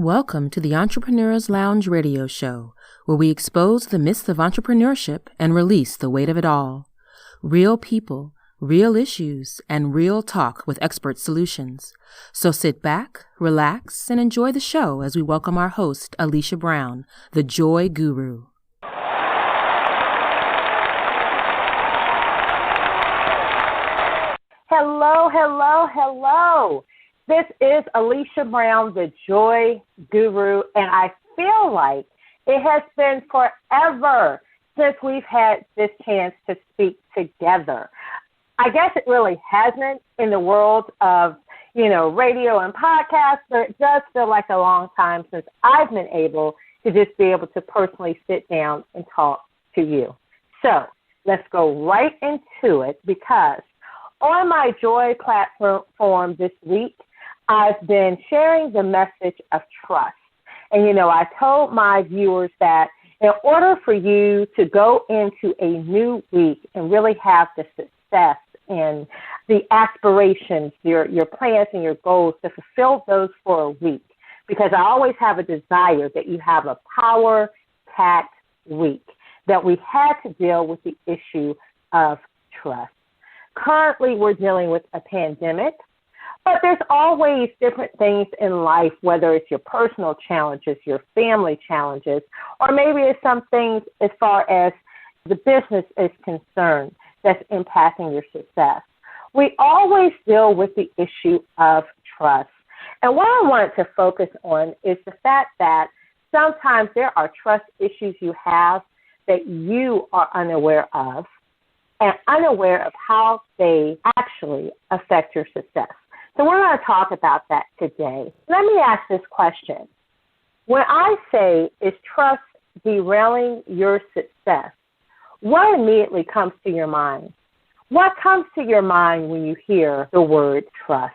Welcome to the Entrepreneur's Lounge radio show, where we expose the myths of entrepreneurship and release the weight of it all. Real people, real issues, and real talk with expert solutions. So sit back, relax, and enjoy the show as we welcome our host, Alicia Brown, the Joy Guru. Hello, hello, hello. This is Alicia Brown, the Joy Guru, and I feel like it has been forever since we've had this chance to speak together. I guess it really hasn't in the world of, radio and podcasts, but it does feel like a long time since I've been able to just be able to personally sit down and talk to you. So let's go right into it, because on my Joy platform this week, I've been sharing the message of trust. And, I told my viewers that in order for you to go into a new week and really have the success and the aspirations, your plans and your goals, to fulfill those for a week, because I always have a desire that you have a power-packed week, that we had to deal with the issue of trust. Currently, we're dealing with a pandemic. But there's always different things in life, whether it's your personal challenges, your family challenges, or maybe it's some things as far as the business is concerned that's impacting your success. We always deal with the issue of trust. And what I wanted to focus on is the fact that sometimes there are trust issues you have that you are unaware of, and unaware of how they actually affect your success. So we're going to talk about that today. Let me ask this question. When I say, is trust derailing your success, what immediately comes to your mind? What comes to your mind when you hear the word trust?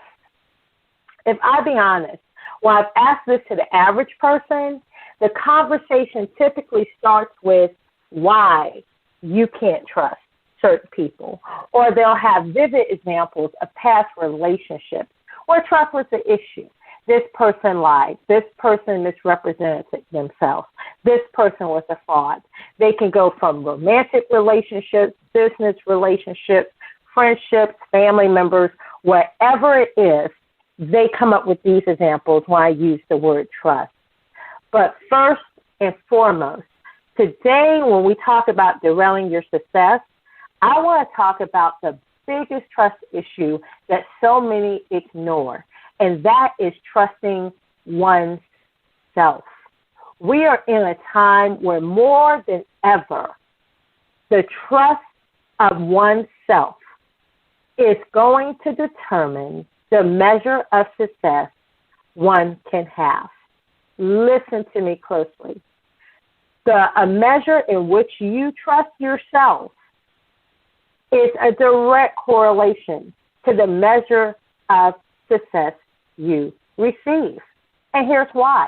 If I be honest, when I've asked this to the average person, the conversation typically starts with why you can't trust certain people, or they'll have vivid examples of past relationships where trust was the issue. This person lied. This person misrepresented themselves. This person was a fraud. They can go from romantic relationships, business relationships, friendships, family members, whatever it is, they come up with these examples when I use the word trust. But first and foremost, today when we talk about derailing your success, I want to talk about the biggest trust issue that so many ignore, and that is trusting oneself. We are in a time where more than ever, the trust of oneself is going to determine the measure of success one can have. Listen to me closely. A measure in which you trust yourself is a direct correlation to the measure of success you receive. And here's why.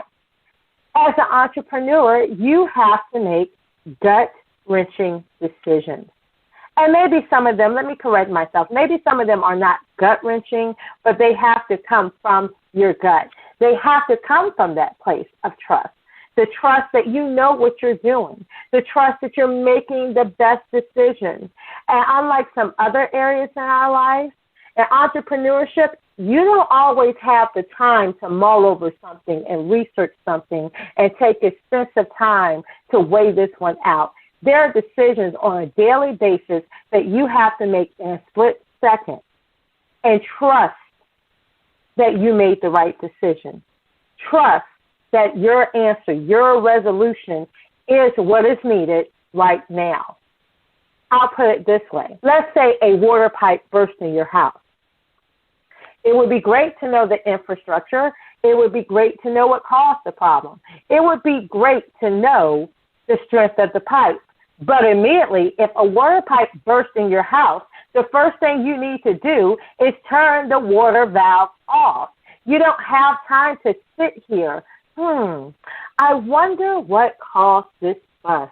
As an entrepreneur, you have to make gut-wrenching decisions. And maybe some of them, let me correct myself, maybe some of them are not gut-wrenching, but they have to come from your gut. They have to come from that place of trust. The trust that you know what you're doing, the trust that you're making the best decisions. And unlike some other areas in our lives, in entrepreneurship, you don't always have the time to mull over something and research something and take extensive time to weigh this one out. There are decisions on a daily basis that you have to make in a split second, and trust that you made the right decision. Trust that your answer, your resolution is what is needed right now. I'll put it this way. Let's say a water pipe burst in your house. It would be great to know the infrastructure. It would be great to know what caused the problem. It would be great to know the strength of the pipe. But immediately, if a water pipe bursts in your house, the first thing you need to do is turn the water valve off. You don't have time to sit here. I wonder what caused this bust.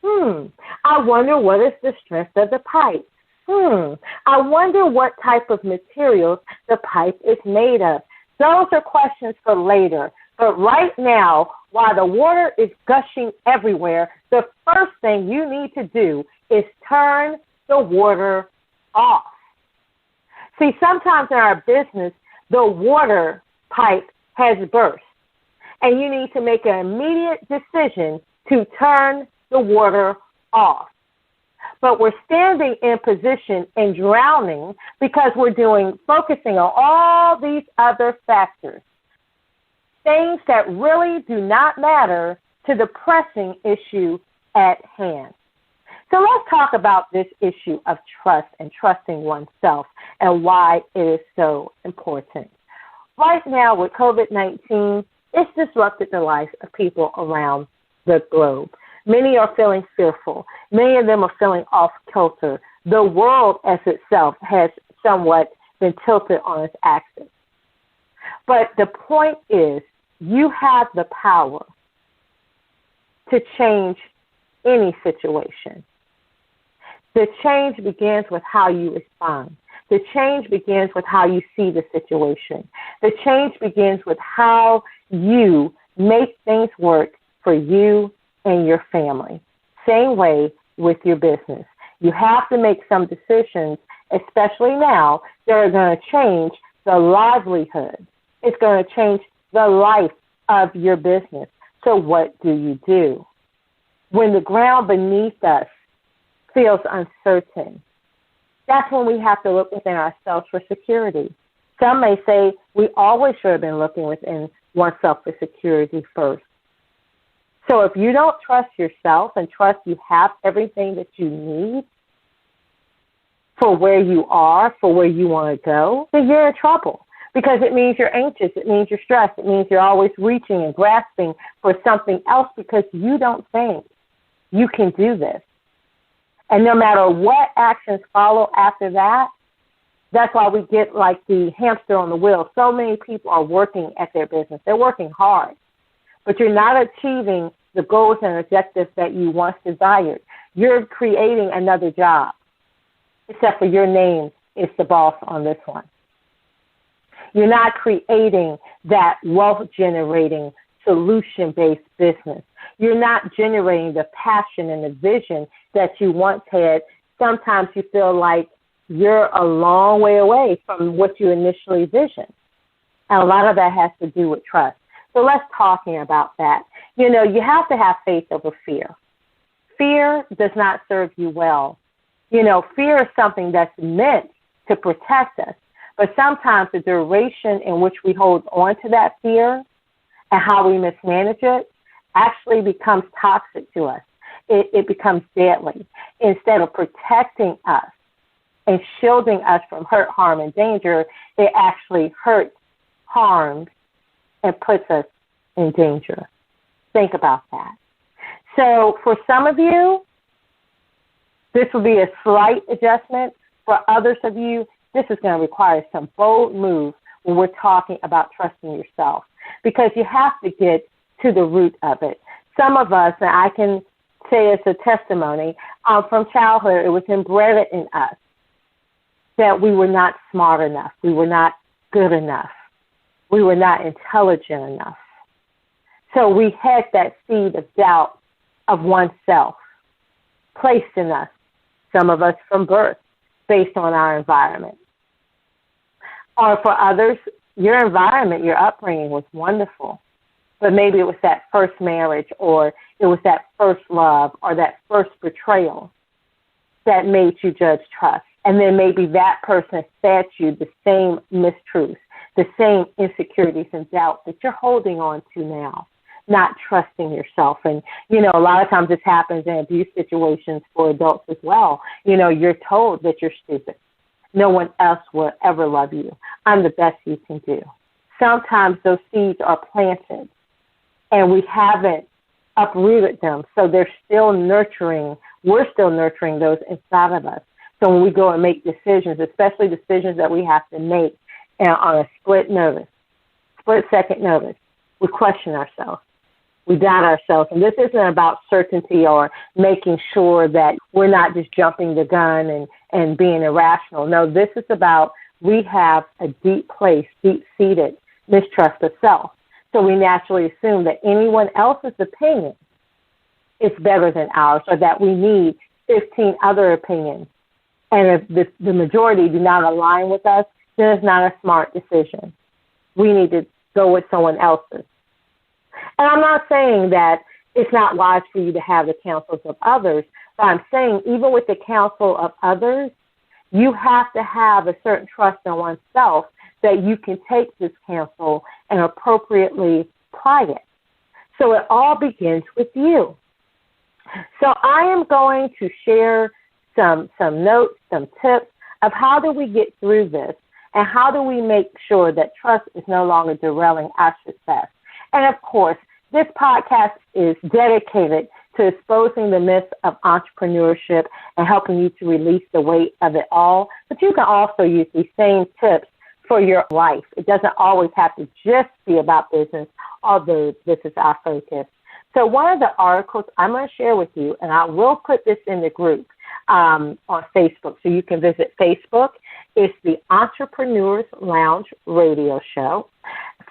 I wonder what is the strength of the pipe. I wonder what type of materials the pipe is made of. Those are questions for later. But right now, while the water is gushing everywhere, the first thing you need to do is turn the water off. See, sometimes in our business, the water pipe has burst, and you need to make an immediate decision to turn the water off. But we're standing in position and drowning because we're focusing on all these other factors, things that really do not matter to the pressing issue at hand. So let's talk about this issue of trust and trusting oneself and why it is so important. Right now with COVID-19, it's disrupted the lives of people around the globe. Many are feeling fearful. Many of them are feeling off kilter. The world as itself has somewhat been tilted on its axis. But the point is, you have the power to change any situation. The change begins with how you respond. The change begins with how you see the situation. The change begins with how you make things work for you and your family. Same way with your business. You have to make some decisions, especially now, that are going to change the livelihood. It's going to change the life of your business. So what do? When the ground beneath us feels uncertain, that's when we have to look within ourselves for security. Some may say we always should have been looking within oneself for security first. So if you don't trust yourself and trust you have everything that you need for where you are, for where you want to go, then you're in trouble. Because it means you're anxious, it means you're stressed, it means you're always reaching and grasping for something else because you don't think you can do this. And no matter what actions follow after that, that's why we get like the hamster on the wheel. So many people are working at their business. They're working hard, but you're not achieving the goals and objectives that you once desired. You're creating another job, except for your name is the boss on this one. You're not creating that wealth-generating, solution-based business. You're not generating the passion and the vision that you once had. Sometimes you feel like you're a long way away from what you initially visioned. And a lot of that has to do with trust. So let's talking about that. You know, you have to have faith over fear. Fear does not serve you well. You know, fear is something that's meant to protect us. But sometimes the duration in which we hold on to that fear and how we mismanage it actually becomes toxic to us. It becomes deadly. Instead of protecting us and shielding us from hurt, harm, and danger, it actually hurts, harms, and puts us in danger. Think about that. So for some of you, this will be a slight adjustment. For others of you, this is going to require some bold moves when we're talking about trusting yourself, because you have to get to the root of it. Some of us, and I can say it's a testimony, from childhood, it was embedded in us that we were not smart enough, we were not good enough, we were not intelligent enough. So we had that seed of doubt of oneself placed in us, some of us from birth, based on our environment. Or for others, your environment, your upbringing was wonderful, but maybe it was that first marriage, or it was that first love, or that first betrayal that made you judge trust. And then maybe that person fed you the same mistruths, the same insecurities and doubts that you're holding on to now, not trusting yourself. And, you know, a lot of times this happens in abuse situations for adults as well. You know, you're told that you're stupid. No one else will ever love you. I'm the best you can do. Sometimes those seeds are planted, and we haven't uprooted them, so they're still nurturing. We're still nurturing those inside of us. So when we go and make decisions, especially decisions that we have to make on a split-second notice, we question ourselves. We doubt ourselves. And this isn't about certainty or making sure that we're not just jumping the gun and being irrational. No, this is about we have a deep place, deep-seated mistrust of self. So we naturally assume that anyone else's opinion is better than ours, or that we need 15 other opinions. And if the majority do not align with us, then it's not a smart decision. We need to go with someone else's. And I'm not saying that it's not wise for you to have the counsels of others, but I'm saying even with the counsel of others, you have to have a certain trust in oneself that you can take this counsel and appropriately apply it. So it all begins with you. So I am going to share some notes, some tips of how do we get through this and how do we make sure that trust is no longer derailing our success. And of course, this podcast is dedicated to exposing the myths of entrepreneurship and helping you to release the weight of it all. But you can also use these same tips for your life. It doesn't always have to just be about business, although this is our focus. So one of the articles I'm going to share with you, and I will put this in the group on Facebook, so you can visit Facebook. It's the Entrepreneurs Lounge radio show.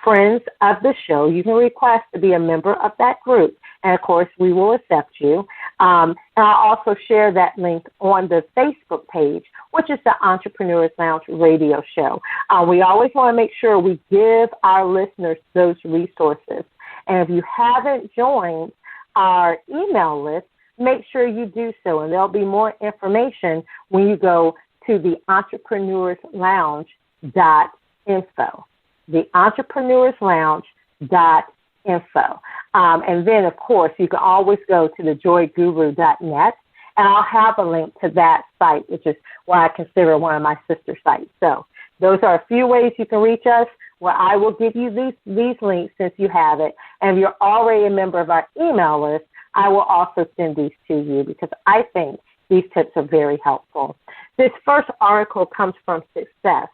Friends of the show, you can request to be a member of that group. And, of course, we will accept you. And I'll also share that link on the Facebook page, which is the Entrepreneurs Lounge radio show. We always want to make sure we give our listeners those resources. And if you haven't joined our email list, make sure you do so. And there'll be more information when you go to the theentrepreneurslounge.info. The theentrepreneurslounge.info. And then, of course, you can always go to thejoyguru.net, and I'll have a link to that site, which is what I consider one of my sister sites. So those are a few ways you can reach us, where I will give you these links since you have it. And if you're already a member of our email list, I will also send these to you because I think these tips are very helpful. This first article comes from Success.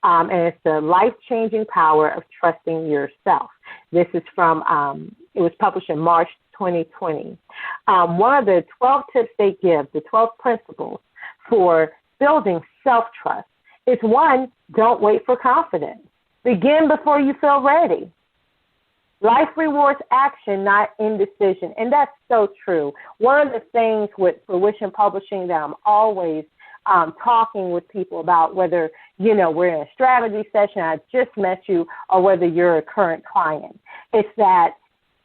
And it's the life-changing power of trusting yourself. This is from, it was published in March 2020. One of the 12 tips they give, the 12 principles for building self-trust, is one, don't wait for confidence. Begin before you feel ready. Life rewards action, not indecision. And that's so true. One of the things with Fruition Publishing that I'm always talking with people about, whether, we're in a strategy session, I just met you, or whether you're a current client, it's that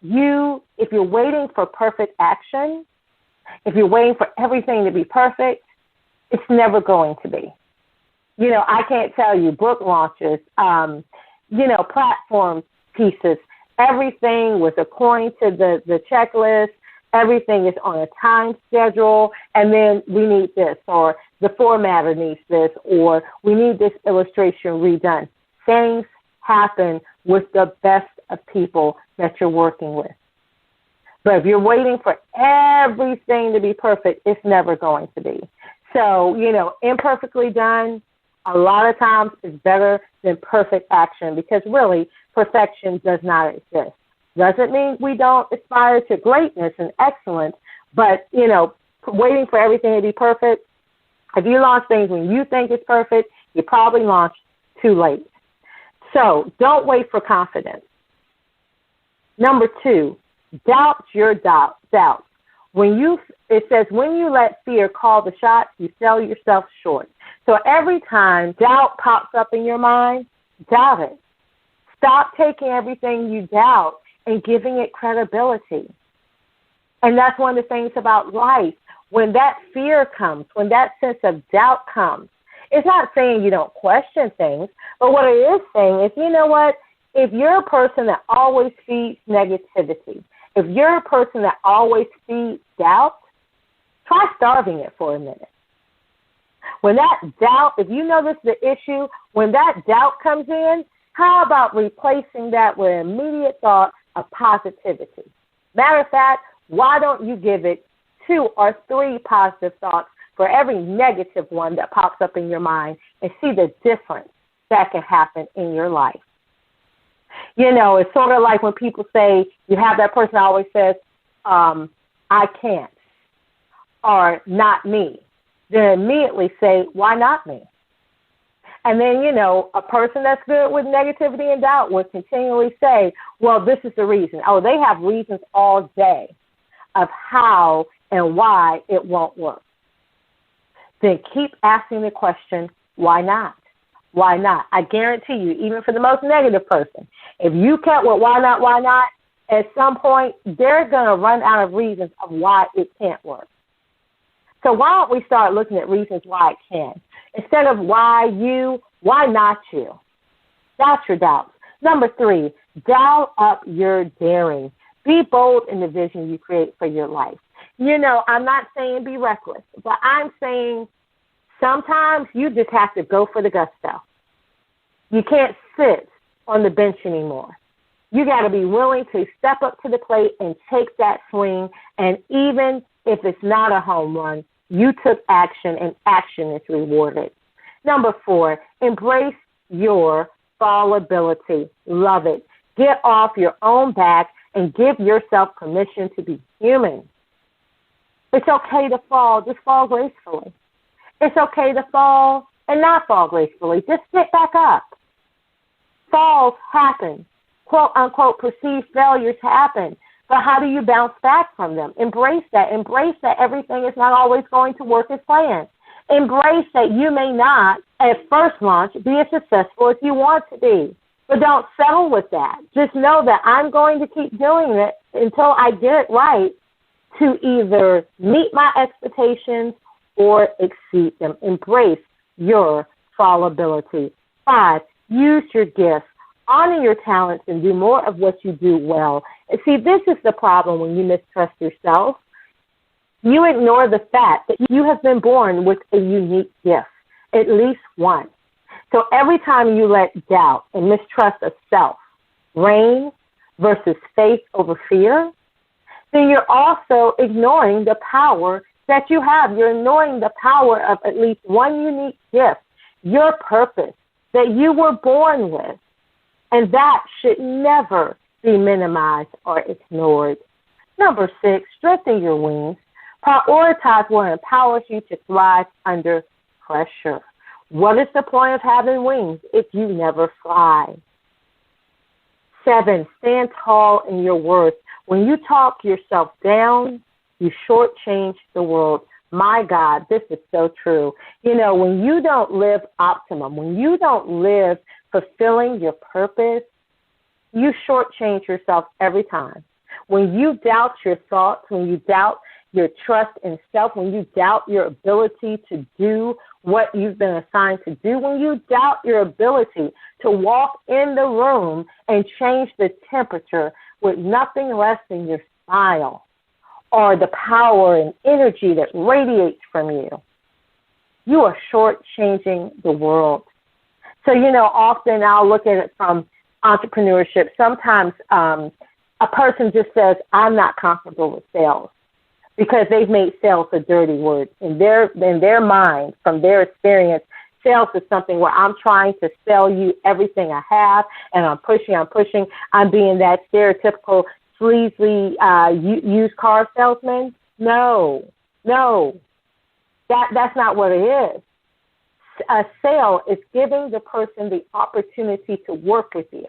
if you're waiting for perfect action, if you're waiting for everything to be perfect, it's never going to be. I can't tell you, book launches, platform pieces, everything was according to the checklist. Everything is on a time schedule, and then we need this, or the formatter needs this, or we need this illustration redone. Things happen with the best of people that you're working with. But if you're waiting for everything to be perfect, it's never going to be. So, imperfectly done, a lot of times is better than perfect action, because really perfection does not exist. Doesn't mean we don't aspire to greatness and excellence, but, waiting for everything to be perfect, if you launch things when you think it's perfect, you probably launched too late. So don't wait for confidence. Number 2, doubt your doubts. It says when you let fear call the shots, you sell yourself short. So every time doubt pops up in your mind, doubt it. Stop taking everything you doubt and giving it credibility. And that's one of the things about life. When that fear comes, when that sense of doubt comes, it's not saying you don't question things, but what it is saying is, you know what? If you're a person that always feeds negativity, if you're a person that always feeds doubt, try starving it for a minute. When that doubt, if you notice the issue, when that doubt comes in, how about replacing that with an immediate thought of positivity? Matter of fact, why don't you give it 2 or 3 positive thoughts for every negative one that pops up in your mind, and see the difference that can happen in your life. It's sort of like when people say, you have that person that always says, I can't, or not me. Then immediately say, why not me? And then, a person that's good with negativity and doubt will continually say, well, this is the reason. Oh, they have reasons all day of how and why it won't work. Then keep asking the question, why not? Why not? I guarantee you, even for the most negative person, if you kept with why not, at some point, they're going to run out of reasons of why it can't work. So why don't we start looking at reasons why it can? Instead of why not you? Doubt your doubts. Number 3, dial up your daring. Be bold in the vision you create for your life. I'm not saying be reckless, but I'm saying sometimes you just have to go for the gusto. You can't sit on the bench anymore. You got to be willing to step up to the plate and take that swing. And even if it's not a home run, you took action, and action is rewarded. Number 4, embrace your fallibility. Love it. Get off your own back and give yourself permission to be human. It's okay to fall. Just fall gracefully. It's okay to fall and not fall gracefully. Just get back up. Falls happen. Quote, unquote, perceived failures happen. But how do you bounce back from them? Embrace that. Embrace that everything is not always going to work as planned. Embrace that you may not, at first launch, be as successful as you want to be. But don't settle with that. Just know that I'm going to keep doing it until I get it right to either meet my expectations or exceed them. Embrace your fallibility. 5, use your gifts. Honor your talents and do more of what you do well. And see, this is the problem when you mistrust yourself. You ignore the fact that you have been born with a unique gift, at least one. So every time you let doubt and mistrust of self reign versus faith over fear, then you're also ignoring the power that you have. You're ignoring the power of at least one unique gift, your purpose that you were born with. And that should never be minimized or ignored. Number 6, strengthen your wings. Prioritize what empowers you to thrive under pressure. What is the point of having wings if you never fly? 7, stand tall in your worth. When you talk yourself down, you shortchange the world. My God, this is so true. When you don't live optimum, when you don't live fulfilling your purpose, you shortchange yourself every time. When you doubt your thoughts, when you doubt your trust in self, when you doubt your ability to do what you've been assigned to do, when you doubt your ability to walk in the room and change the temperature with nothing less than your smile or the power and energy that radiates from you, you are shortchanging the world. So, often I'll look at it from entrepreneurship. Sometimes a person just says, I'm not comfortable with sales because they've made sales a dirty word. In their mind, from their experience, sales is something where I'm trying to sell you everything I have, and I'm pushing. I'm being that stereotypical sleazy used car salesman. No, that's not what it is. A sale is giving the person the opportunity to work with you.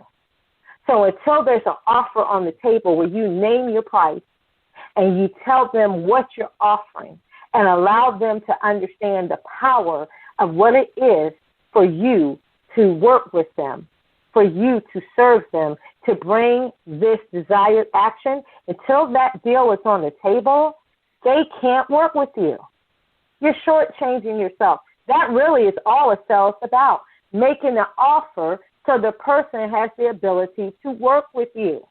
So until there's an offer on the table where you name your price and you tell them what you're offering and allow them to understand the power of what it is for you to work with them, for you to serve them, to bring this desired action, until that deal is on the table, they can't work with you. You're shortchanging yourself. That really is all a sale is about, making an offer so the person has the ability to work with you.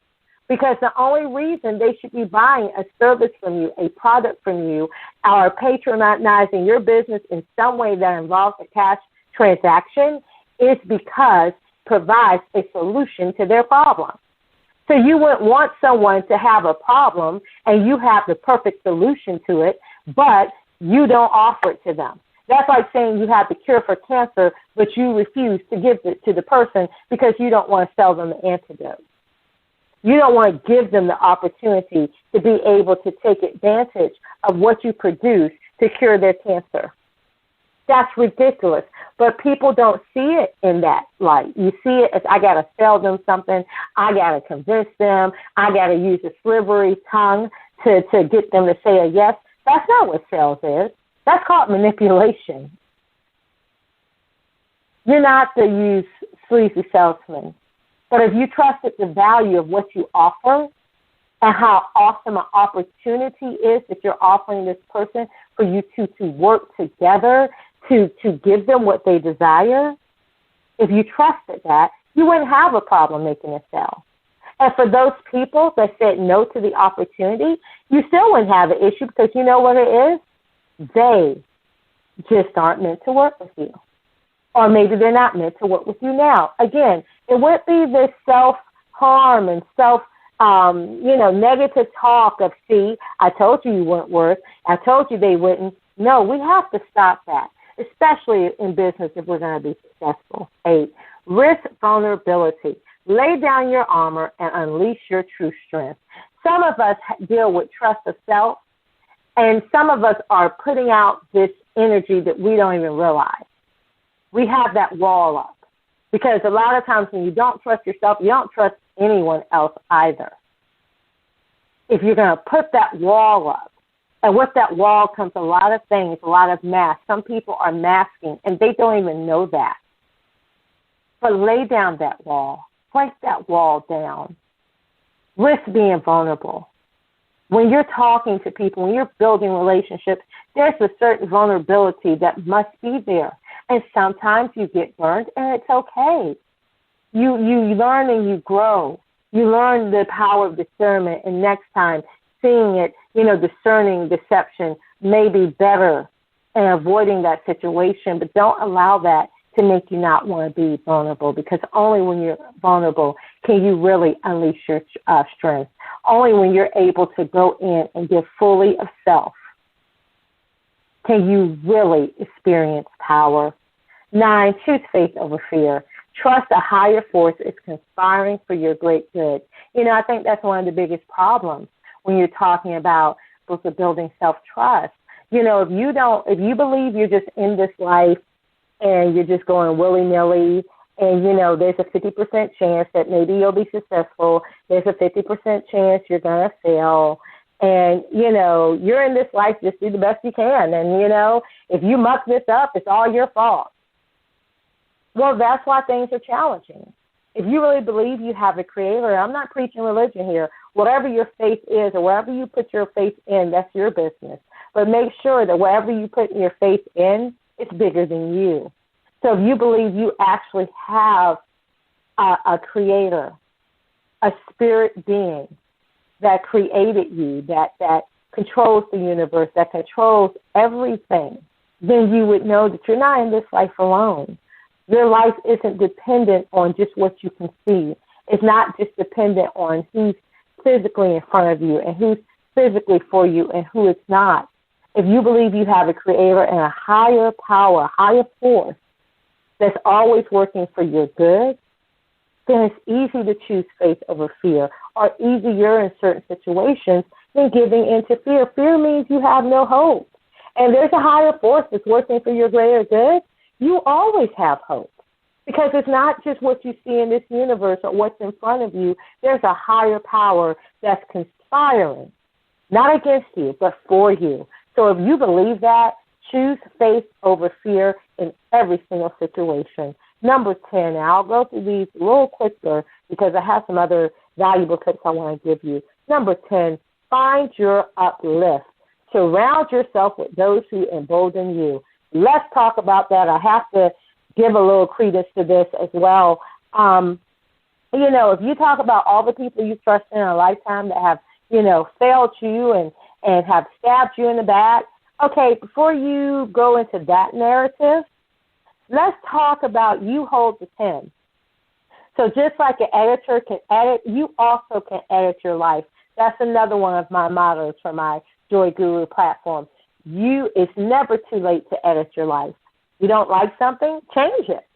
Because the only reason they should be buying a service from you, a product from you, or patronizing your business in some way that involves a cash transaction is because it provides a solution to their problem. So you wouldn't want someone to have a problem and you have the perfect solution to it, but you don't offer it to them. That's like saying you have the cure for cancer, but you refuse to give it to the person because you don't want to sell them the antidote. You don't want to give them the opportunity to be able to take advantage of what you produce to cure their cancer. That's ridiculous. But people don't see it in that light. You see it as I got to sell them something. I got to convince them. I got to use a slippery tongue to get them to say a yes. That's not what sales is. That's called manipulation. You're not the use sleazy salesman. But if you trusted the value of what you offer and how awesome an opportunity is that you're offering this person for you to work together to give them what they desire, if you trusted that, you wouldn't have a problem making a sale. And for those people that said no to the opportunity, you still wouldn't have an issue because you know what it is? They just aren't meant to work with you. Or maybe they're not meant to work with you now. Again, it wouldn't be this self-harm and negative talk of, see, I told you weren't worth, I told you they wouldn't. No, we have to stop that, especially in business if we're going to be successful. 8, risk vulnerability. Lay down your armor and unleash your true strength. Some of us deal with trust of self, and some of us are putting out this energy that we don't even realize. We have that wall up because a lot of times when you don't trust yourself, you don't trust anyone else either. If you're going to put that wall up, and with that wall comes a lot of things, a lot of masks. Some people are masking, and they don't even know that. But lay down that wall. Break that wall down. Risk being vulnerable. When you're talking to people, when you're building relationships, there's a certain vulnerability that must be there. And sometimes you get burned, and it's okay. You learn and you grow. You learn the power of discernment, and next time seeing it, discerning deception may be better and avoiding that situation, but don't allow that to make you not want to be vulnerable, because only when you're vulnerable can you really unleash your strength. Only when you're able to go in and give fully of self can you really experience power. 9, choose faith over fear. Trust a higher force is conspiring for your great good. I think that's one of the biggest problems when you're talking about building self-trust. If you believe you're just in this life and you're just going willy-nilly, and, there's a 50% chance that maybe you'll be successful, there's a 50% chance you're going to fail, and, you're in this life, just do the best you can, and, if you muck this up, it's all your fault. Well, that's why things are challenging. If you really believe you have a creator, I'm not preaching religion here. Whatever your faith is or wherever you put your faith in, that's your business. But make sure that wherever you put your faith in, it's bigger than you. So if you believe you actually have a creator, a spirit being that created you, that controls the universe, that controls everything, then you would know that you're not in this life alone. Your life isn't dependent on just what you can see. It's not just dependent on who's physically in front of you and who's physically for you and who is not. If you believe you have a creator and a higher power, a higher force that's always working for your good, then it's easy to choose faith over fear, or easier in certain situations than giving into fear. Fear means you have no hope. And there's a higher force that's working for your greater good. You always have hope, because it's not just what you see in this universe or what's in front of you. There's a higher power that's conspiring, not against you, but for you. So if you believe that, choose faith over fear in every single situation. Number 10, now I'll go through these a little quicker because I have some other valuable tips I want to give you. Number 10, find your uplift. Surround yourself with those who embolden you. Let's talk about that. I have to give a little credence to this as well. If you talk about all the people you trust in a lifetime that have, failed you and have stabbed you in the back, okay, before you go into that narrative, let's talk about you hold the pen. So just like an editor can edit, you also can edit your life. That's another one of my mottos for my Joy Guru platform. It's never too late to edit your life. You don't like something, change it.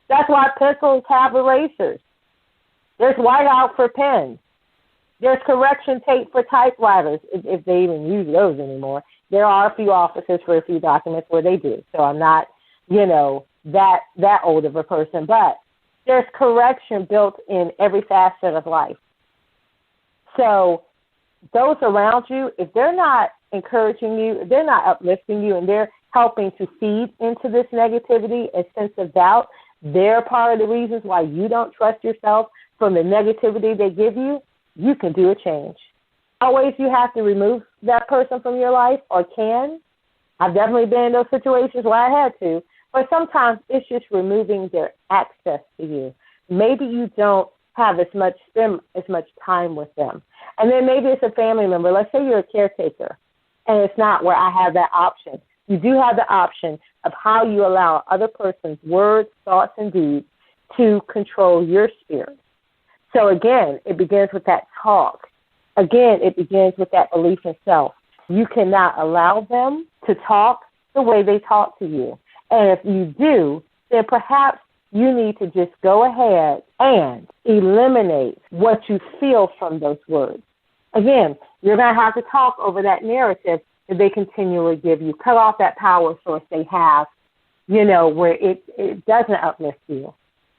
That's why pencils have erasers. There's whiteout for pens. There's correction tape for typewriters, if they even use those anymore. There are a few offices for a few documents where they do, so I'm not that old of a person. But there's correction built in every facet of life. So those around you, if they're not encouraging you, if they're not uplifting you, and they're helping to feed into this negativity, a sense of doubt, they're part of the reasons why you don't trust yourself from the negativity they give you, you can do a change. Always you have to remove that person from your life, or can. I've definitely been in those situations where I had to, but sometimes it's just removing their access to you. Maybe you don't have spend as much time with them. And then maybe it's a family member. Let's say you're a caretaker, and it's not where I have that option. You do have the option of how you allow other person's words, thoughts, and deeds to control your spirit. So again, it begins with that talk. Again, it begins with that belief in self. You cannot allow them to talk the way they talk to you. And if you do, then perhaps you need to just go ahead and eliminate what you feel from those words. Again, you're going to have to talk over that narrative that they continually give you. Cut off that power source they have, where it doesn't uplift you.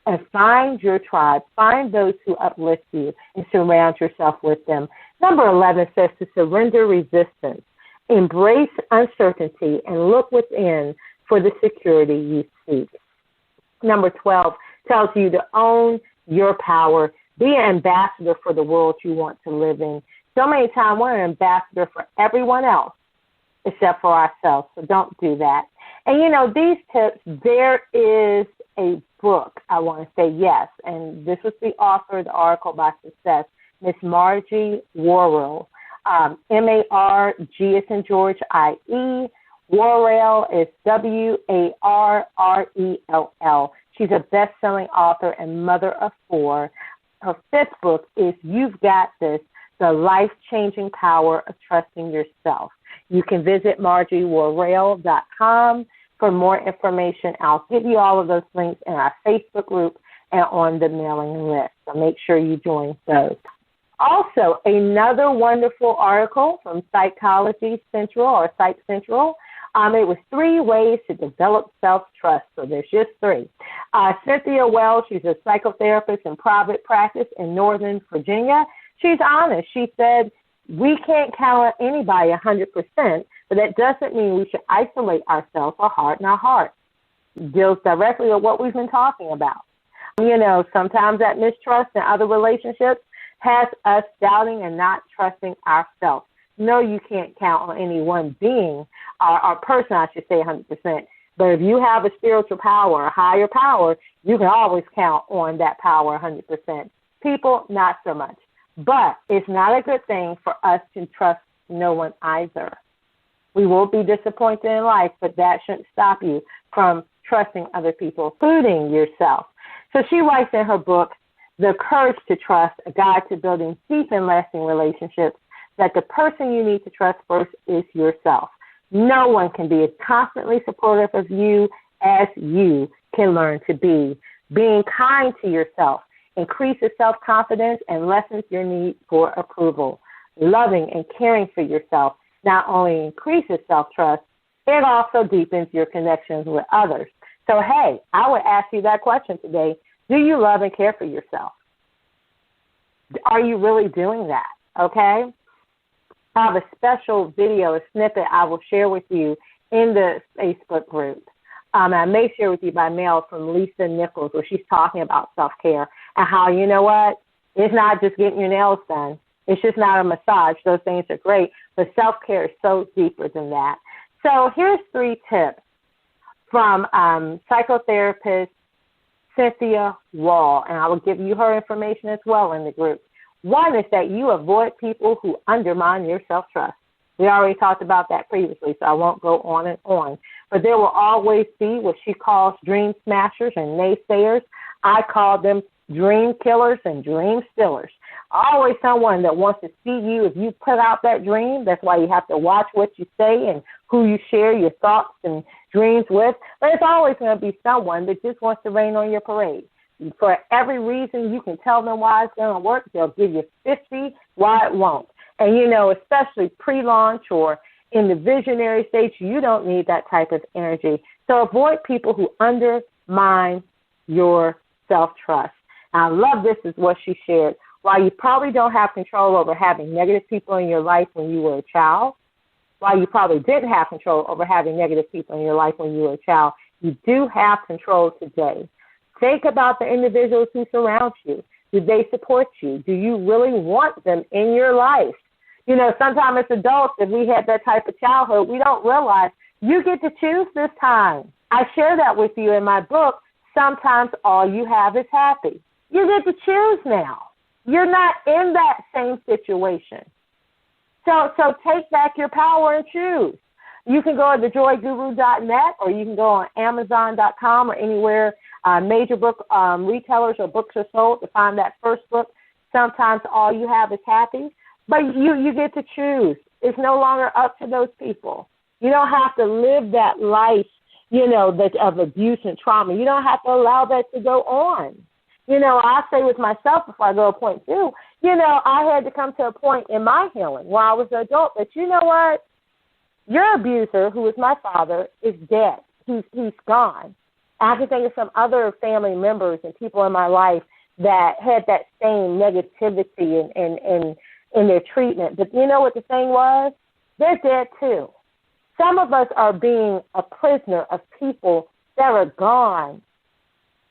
And find your tribe. Find those who uplift you and surround yourself with them. Number 11 says to surrender resistance. Embrace uncertainty and look within for the security you seek. Number 12 tells you to own your power. Be an ambassador for the world you want to live in. So many times we're an ambassador for everyone else except for ourselves, so don't do that. And, these tips, there is a book, I want to say yes, and this was the author of the article by Success, Miss Margie Worrell, M-A-R-G as in George, I-E. Worrell is W-A-R-R-E-L-L. She's a best-selling author and mother of 4. Her 5th book is You've Got This, The Life-Changing Power of Trusting Yourself. You can visit margieworrell.com for more information. I'll give you all of those links in our Facebook group and on the mailing list, so make sure you join those. Also, another wonderful article from Psychology Central or Psych Central. It was 3 ways to develop self-trust, so there's just 3. Cynthia Wells, she's a psychotherapist in private practice in Northern Virginia. She's honest. She said, we can't count on anybody 100%, but that doesn't mean we should isolate ourselves or harden our hearts. It deals directly with what we've been talking about. Sometimes that mistrust in other relationships has us doubting and not trusting ourselves. No, you can't count on any one being or person, I should say 100%. But if you have a spiritual power, a higher power, you can always count on that power 100%. People, not so much. But it's not a good thing for us to trust no one either. We will be disappointed in life, but that shouldn't stop you from trusting other people, including yourself. So she writes in her book, The Courage to Trust, A Guide to Building Deep and Lasting Relationships, that the person you need to trust first is yourself. No one can be as constantly supportive of you as you can learn to be. Being kind to yourself increases self-confidence and lessens your need for approval. Loving and caring for yourself not only increases self-trust, it also deepens your connections with others. So, hey, I would ask you that question today. Do you love and care for yourself? Are you really doing that? Okay? I have a special video, a snippet I will share with you in the Facebook group. I may share with you by mail from Lisa Nichols, where she's talking about self-care and how, it's not just getting your nails done. It's just not a massage. Those things are great, but self-care is so deeper than that. So here's 3 tips from psychotherapist Cynthia Wall, and I will give you her information as well in the group. 1 is that you avoid people who undermine your self-trust. We already talked about that previously, so I won't go on and on. But there will always be what she calls dream smashers and naysayers. I call them dream killers and dream stealers. Always someone that wants to see you. If you put out that dream, that's why you have to watch what you say and who you share your thoughts and dreams with. But it's always going to be someone that just wants to rain on your parade. For every reason you can tell them why it's going to work, they'll give you 50 why it won't. And, especially pre-launch or in the visionary stage, you don't need that type of energy. So avoid people who undermine your self-trust. And I love this is what she shared. While you probably don't have control over having negative people in your life when you were a child, while you probably didn't have control over having negative people in your life when you were a child, you do have control today. Think about the individuals who surround you. Do they support you? Do you really want them in your life? You know, sometimes as adults, if we had that type of childhood, we don't realize you get to choose this time. I share that with you in my book, Sometimes All You Have Is Happy. You get to choose now. You're not in that same situation. So take back your power and choose. You can go to thejoyguru.net, or you can go on Amazon.com or anywhere major book retailers or books are sold to find that first book, Sometimes All You Have Is Happy. But you get to choose. It's no longer up to those people. You don't have to live that life, you know, of abuse and trauma. You don't have to allow that to go on. You know, I say with myself before I go to point two, you know, I had to come to a point in my healing while I was an adult that, you know what, your abuser, who was my father, is dead. He's gone. I can think of some other family members and people in my life that had that same negativity in their treatment. But you know what the thing was? They're dead too. Some of us are being a prisoner of people that are gone,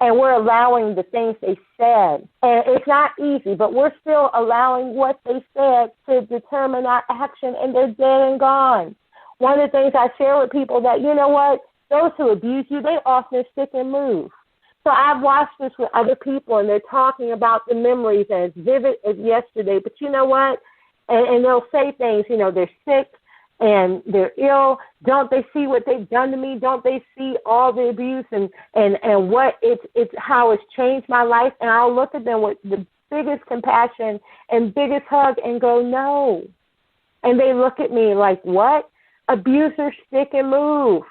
and we're allowing the things they said. And it's not easy, but we're still allowing what they said to determine our action, and they're dead and gone. One of the things I share with people that, you know what, those who abuse you, they often stick and move. So I've watched this with other people, and they're talking about the memories as vivid as yesterday. But you know what? And they'll say things, you know, they're sick and they're ill. Don't they see what they've done to me? Don't they see all the abuse and what it's how it's changed my life? And I'll look at them with the biggest compassion and biggest hug and go, no. And they look at me like, what? Abusers stick and move.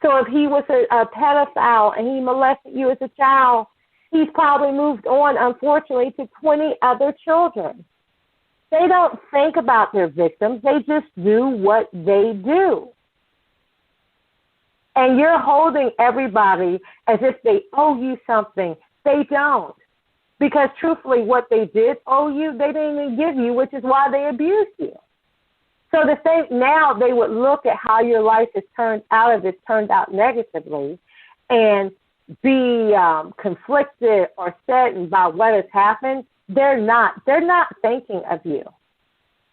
So if he was a pedophile and he molested you as a child, he's probably moved on, unfortunately, to 20 other children. They don't think about their victims. They just do what they do. And you're holding everybody as if they owe you something. They don't. Because truthfully, what they did owe you, they didn't even give you, which is why they abused you. So to think now they would look at how your life has turned out, if it's turned out negatively, and be conflicted or saddened by what has happened, they're not thinking of you.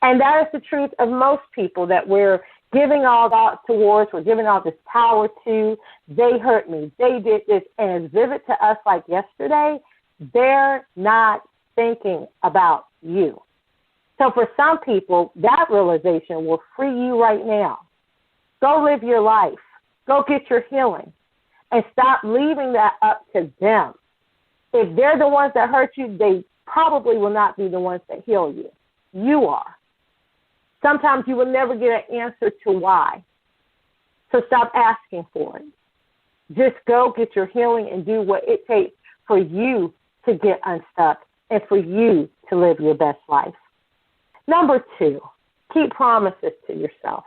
And that is the truth of most people that we're giving all that towards, we're giving all this power to. They hurt me, they did this, and as vivid to us like yesterday, they're not thinking about you. So for some people, that realization will free you right now. Go live your life. Go get your healing. And stop leaving that up to them. If they're the ones that hurt you, they probably will not be the ones that heal you. You are. Sometimes you will never get an answer to why. So stop asking for it. Just go get your healing and do what it takes for you to get unstuck and for you to live your best life. Number 2, keep promises to yourself.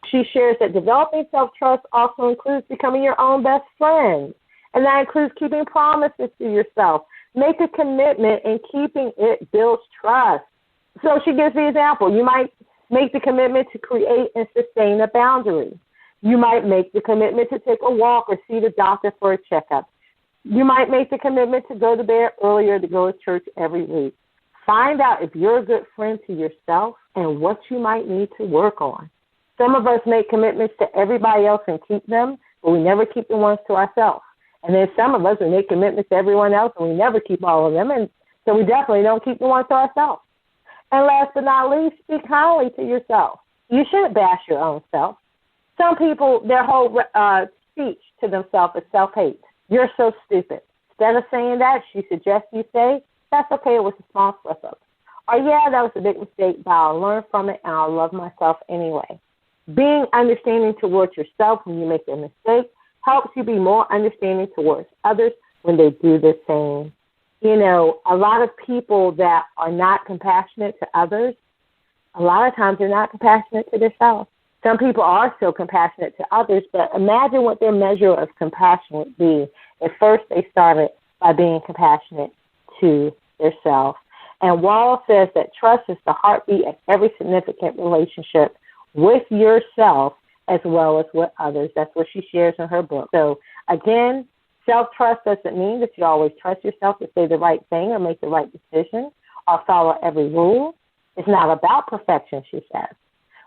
She shares that developing self-trust also includes becoming your own best friend, and that includes keeping promises to yourself. Make a commitment, and keeping it builds trust. So she gives the example. You might make the commitment to create and sustain a boundary. You might make the commitment to take a walk or see the doctor for a checkup. You might make the commitment to go to bed earlier, to go to church every week. Find out if you're a good friend to yourself and what you might need to work on. Some of us make commitments to everybody else and keep them, but we never keep the ones to ourselves. And then some of us, we make commitments to everyone else and we never keep all of them, and so we definitely don't keep the ones to ourselves. And last but not least, speak kindly to yourself. You shouldn't bash your own self. Some people, their whole speech to themselves is self-hate. You're so stupid. Instead of saying that, she suggests you say, that's okay, it was a small slip-up. Or, yeah, that was a big mistake, but I'll learn from it and I'll love myself anyway. Being understanding towards yourself when you make a mistake helps you be more understanding towards others when they do the same. You know, a lot of people that are not compassionate to others, a lot of times they're not compassionate to themselves. Some people are still compassionate to others, but imagine what their measure of compassion would be if first they started by being compassionate to themselves. And Wall says that trust is the heartbeat of every significant relationship with yourself as well as with others. That's what she shares in her book. So, again, self-trust doesn't mean that you always trust yourself to say the right thing or make the right decision or follow every rule. It's not about perfection, she says.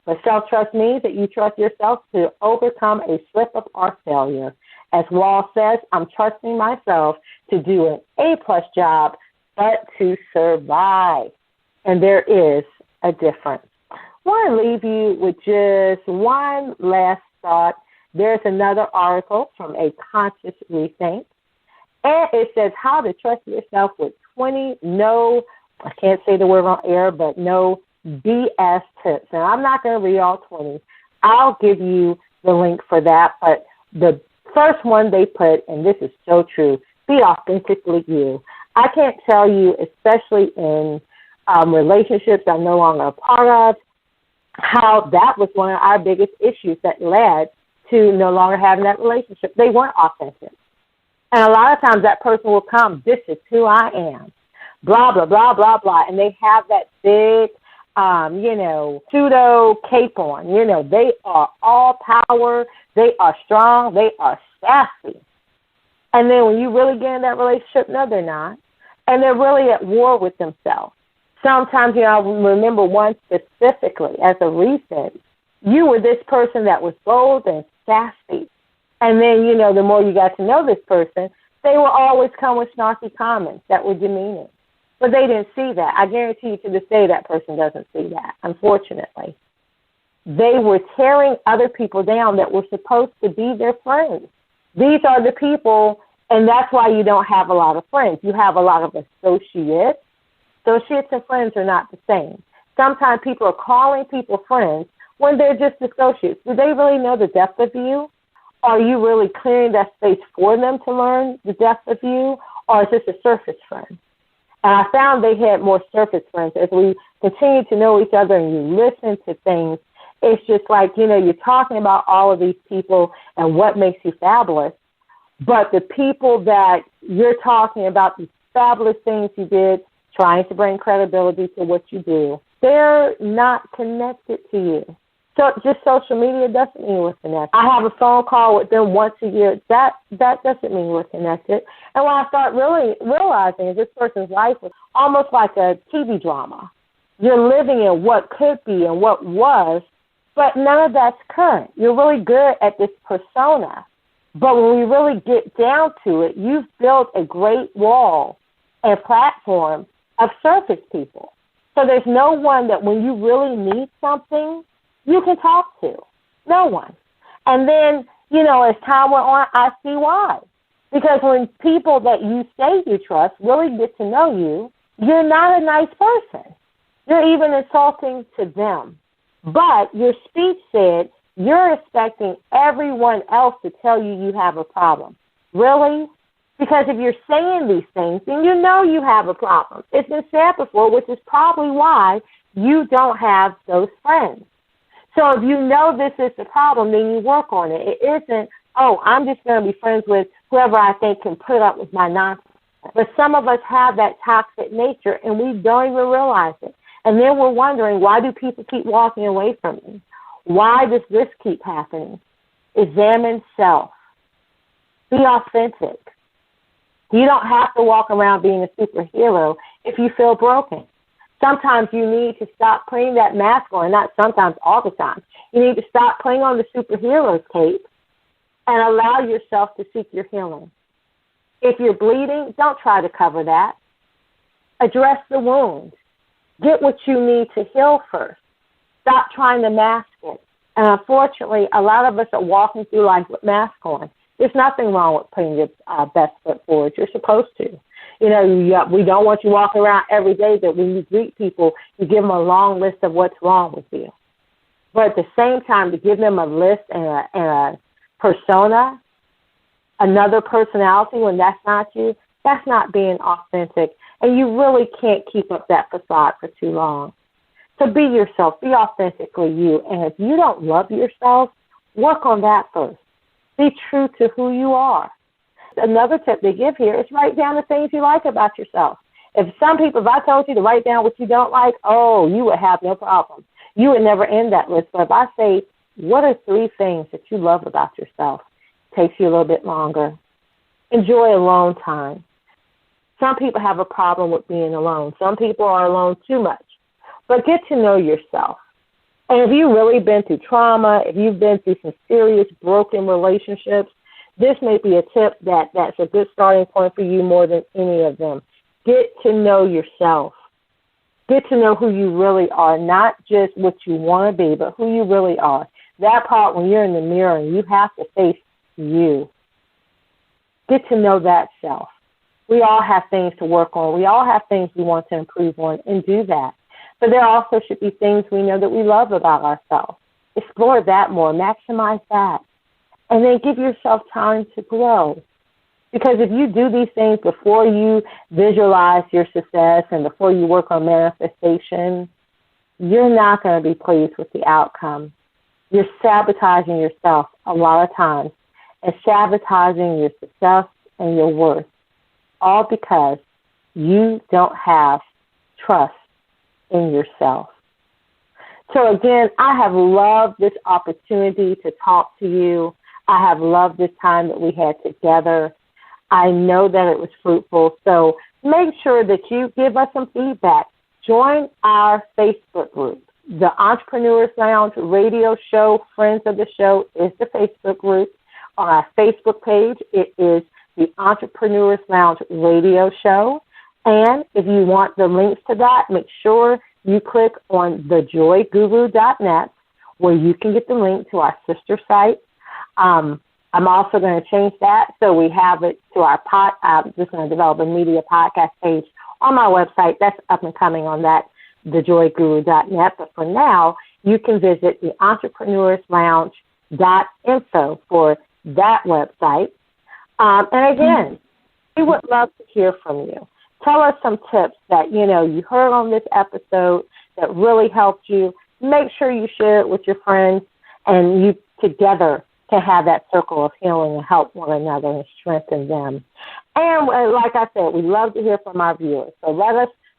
But self-trust means that you trust yourself to overcome a slip-up or failure. As Wall says, I'm trusting myself to do an A-plus job, but to survive. And there is a difference. I want to leave you with just one last thought. There's another article from A Conscious Rethink, and it says how to trust yourself with 20 I can't say the word on air, but no BS tips. And I'm not going to read all 20. I'll give you the link for that. But the first one they put, and this is so true, be authentically you. I can't tell you, especially in relationships I'm no longer a part of, how that was one of our biggest issues that led to no longer having that relationship. They weren't authentic. And a lot of times that person will come, this is who I am, blah, blah, blah, blah, blah. And they have that big, pseudo cape on. They are all power. They are strong. They are sassy. And then when you really get in that relationship, no, they're not. And they're really at war with themselves. Sometimes, I remember one specifically as a recent, you were this person that was bold and sassy. And then, the more you got to know this person, they will always come with snarky comments that were demeaning. But they didn't see that. I guarantee you to this day that person doesn't see that, unfortunately. They were tearing other people down that were supposed to be their friends. These are the people, and that's why you don't have a lot of friends. You have a lot of associates. Associates and friends are not the same. Sometimes people are calling people friends when they're just associates. Do they really know the depth of you? Are you really clearing that space for them to learn the depth of you? Or is this a surface friend? And I found they had more surface friends. As we continue to know each other and you listen to things, it's just like, you're talking about all of these people and what makes you fabulous. But the people that you're talking about, these fabulous things you did, trying to bring credibility to what you do, they're not connected to you. So just social media doesn't mean we're connected. I have a phone call with them once a year. That doesn't mean we're connected. And when I start really realizing this person's life was almost like a TV drama. You're living in what could be and what was, but none of that's current. You're really good at this persona. But when we really get down to it, you've built a great wall and platform of surface people. So there's no one that when you really need something, you can talk to. No one. And then, as time went on, I see why. Because when people that you say you trust really get to know you, you're not a nice person. You're even insulting to them. But your speech said you're expecting everyone else to tell you you have a problem. Really? Because if you're saying these things, then you know you have a problem. It's been said before, which is probably why you don't have those friends. So if you know this is the problem, then you work on it. It isn't, I'm just going to be friends with whoever I think can put up with my nonsense. But some of us have that toxic nature, and we don't even realize it. And then we're wondering, why do people keep walking away from me? Why does this keep happening? Examine self. Be authentic. You don't have to walk around being a superhero if you feel broken. Sometimes you need to stop putting that mask on, not sometimes, all the time. You need to stop putting on the superhero's cape and allow yourself to seek your healing. If you're bleeding, don't try to cover that. Address the wound. Get what you need to heal first. Stop trying to mask it. And unfortunately, a lot of us are walking through life with masks on. There's nothing wrong with putting your best foot forward. You're supposed to. We don't want you walking around every day that when you greet people, you give them a long list of what's wrong with you. But at the same time, to give them a list and a persona, another personality when that's not you, that's not being authentic. And you really can't keep up that facade for too long. So be yourself. Be authentically you. And if you don't love yourself, work on that first. Be true to who you are. Another tip they give here is write down the things you like about yourself. If I told you to write down what you don't like, you would have no problem. You would never end that list. But if I say, what are 3 things that you love about yourself? It takes you a little bit longer. Enjoy alone time. Some people have a problem with being alone. Some people are alone too much. But get to know yourself. And if you've really been through trauma, if you've been through some serious broken relationships, this may be a tip that's a good starting point for you more than any of them. Get to know yourself. Get to know who you really are, not just what you want to be, but who you really are. That part when you're in the mirror and you have to face you. Get to know that self. We all have things to work on. We all have things we want to improve on, and do that. But there also should be things we know that we love about ourselves. Explore that more. Maximize that. And then give yourself time to grow. Because if you do these things before you visualize your success and before you work on manifestation, you're not going to be pleased with the outcome. You're sabotaging yourself a lot of times and sabotaging your success and your worth, all because you don't have trust in yourself. So again, I have loved this opportunity to talk to you. I have loved this time that we had together. I know that it was fruitful. So make sure that you give us some feedback. Join our Facebook group. The Entrepreneurs Lounge radio show, Friends of the Show, is the Facebook group. On our Facebook page, it is the Entrepreneurs Lounge radio show. And if you want the links to that, make sure you click on thejoyguru.net, where you can get the link to our sister site. I'm also going to change that so we have it to our I'm just going to develop a media podcast page on my website. That's up and coming on that, thejoyguru.net. But for now, you can visit the entrepreneurslounge.info for that website. And again, we would love to hear from you. Tell us some tips that, you heard on this episode that really helped you. Make sure you share it with your friends, and you together can have that circle of healing and help one another and strengthen them. And like I said, we love to hear from our viewers. So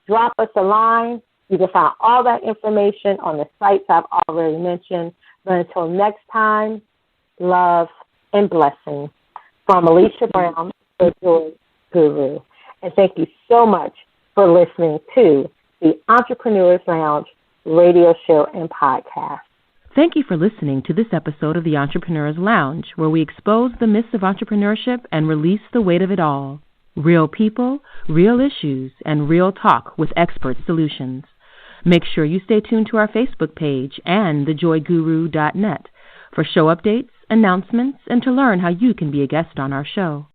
drop us a line. You can find all that information on the sites I've already mentioned. But until next time, love and blessings from Alicia Brown, the Joy Guru. And thank you so much for listening to the Entrepreneurs Lounge radio show and podcast. Thank you for listening to this episode of the Entrepreneurs Lounge, where we expose the myths of entrepreneurship and release the weight of it all. Real people, real issues, and real talk with expert solutions. Make sure you stay tuned to our Facebook page and thejoyguru.net for show updates, announcements, and to learn how you can be a guest on our show.